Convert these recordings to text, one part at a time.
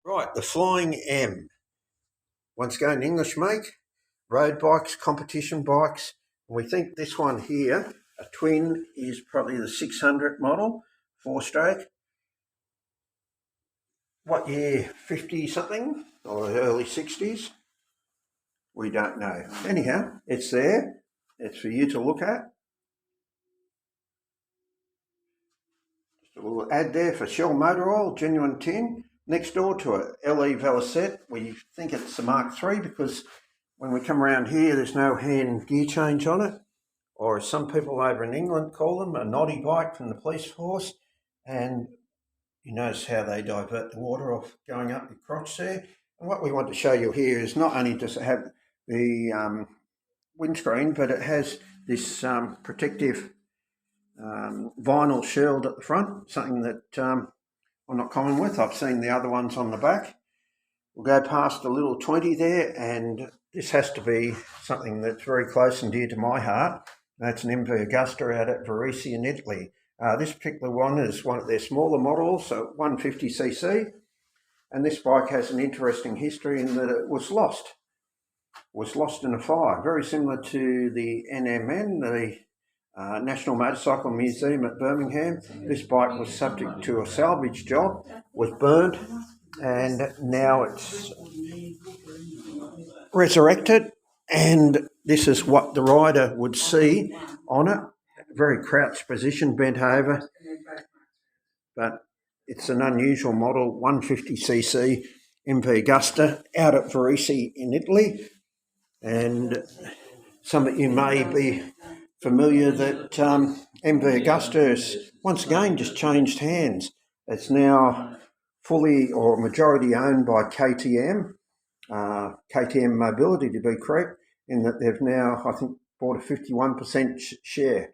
Right, the Flying M. Once again, English make, road bikes, competition bikes. We think this one here, a twin, is probably the 600 model, 4-stroke. What year? 50 something or early 60s? We don't know. Anyhow, it's there. It's for you to look at. Just a little ad there for Shell Motor Oil, genuine tin. Next door to it, LE Velocette. We think it's the Mark III because when we come around here, there's no hand gear change on it, or as some people over in England call them, a noddy bike from the police force. And you notice how they divert the water off going up your crotch there. And what we want to show you here is not only does it have the windscreen, but it has this protective vinyl shield at the front, something that I'm not common with. I've seen the other ones on the back. We'll go past a little 20 there, and this has to be something that's very close and dear to my heart. That's an MV Augusta out at Varese in Italy. This particular one is one of their smaller models, so 150cc, and this bike has an interesting history in that it was lost. It was lost in a fire, very similar to the NMN, the National Motorcycle Museum at Birmingham. This bike was subject to a salvage job, was burnt, and now it's resurrected, and this is what the rider would see on it. Very crouched position, bent over, but it's an unusual model, 150cc MV Augusta out at Varese in Italy. And some of you may be familiar that MV Augusta has once again just changed hands. It's now fully or majority owned by KTM, KTM Mobility to be correct, in that they've now, I think, bought a 51% share.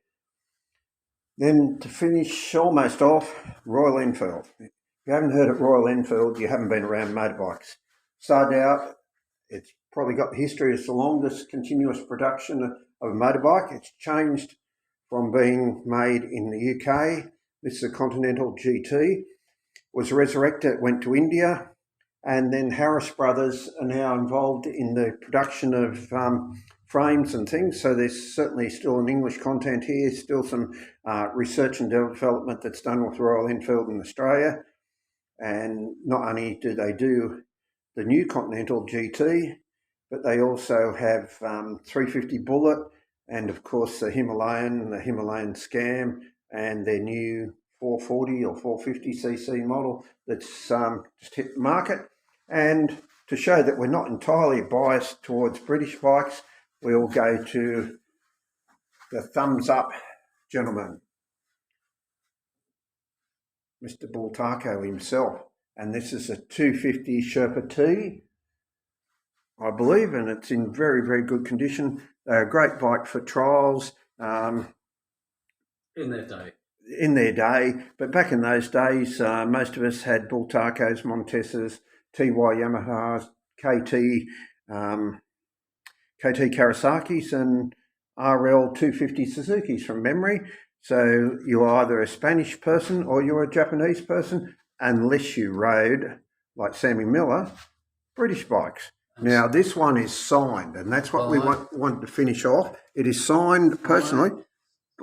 Then to finish almost off, Royal Enfield. If you haven't heard of Royal Enfield, you haven't been around motorbikes. Started out, it's probably got the history as the longest continuous production of a motorbike. It's changed from being made in the UK. This is a Continental GT. Was resurrected, went to India, and then Harris Brothers are now involved in the production of frames and things. So there's certainly still an English content here, still some research and development that's done with Royal Enfield in Australia. And not only do they do the new Continental GT, but they also have 350 Bullet, and of course the Himalayan Scam, and their new 440 or 450cc model that's just hit the market. And to show that we're not entirely biased towards British bikes, we'll go to the thumbs up gentleman, Mr. Bultaco himself. And this is a 250 Sherpa T, I believe, and it's in very, very good condition. They're a great bike for trials. In their day, but back in those days, most of us had Bultacos, Montesas, TY Yamahas, KT Kawasaki's, and RL 250 Suzuki's from memory. So you're either a Spanish person or you're a Japanese person, unless you rode, like Sammy Miller, British bikes. Now, this one is signed, and that's what we want to finish off. It is signed personally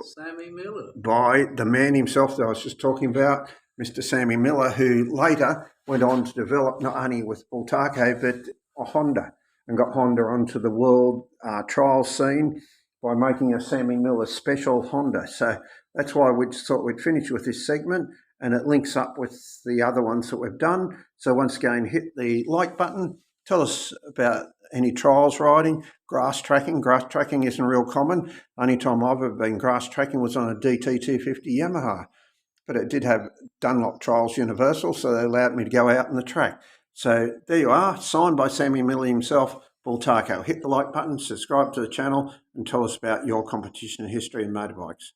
Sammy Miller by the man himself that I was just talking about, Mr. Sammy Miller, who later went on to develop not only with Bultaco but a Honda, and got Honda onto the world trial scene by making a Sammy Miller special Honda. So that's why we just thought we'd finish with this segment, and it links up with the other ones that we've done. So once again, hit the like button. Tell us about any trials riding, grass tracking. Grass tracking isn't real common. Only time I've ever been grass tracking was on a DT250 Yamaha, but it did have Dunlop Trials Universal, so they allowed me to go out on the track. So there you are, signed by Sammy Miller himself, Bultaco. Hit the like button, subscribe to the channel, and tell us about your competition history in motorbikes.